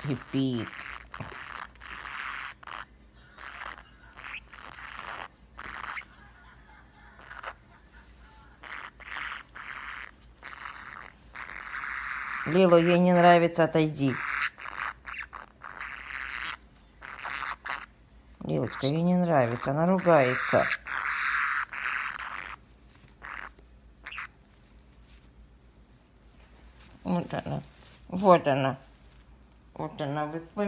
кипит. Лилу, ей не нравится, отойди. Лилочка, ей не нравится, она ругается. Вот она. Вот она. Вот она. Вы